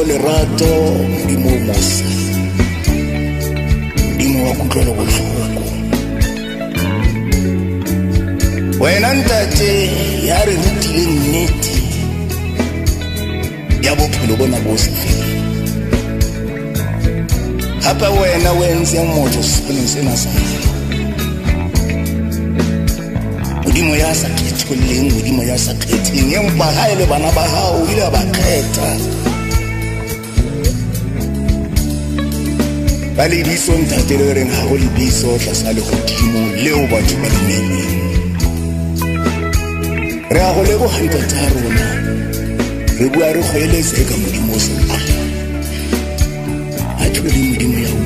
lerato ndimo mosa ndimo wa kutlwela bohloko wena ntate ya re rutile nnete ya bophelo bona bo sefela hapa wena wenze motho sipeleng sena sa modimo ya sa kgetholeng modimo ya sa khetheng empa ha ile bana ba hao ile ba kgetha bale biso ntate le reng ha go le biso tla sa le godimo leo batho ba le meneng re a go le go hanta tsa rona re bua re kgoeletse ka modimo se a thwe le modimo ya o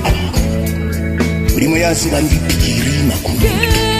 modimo ya se ba ndipiri makhubu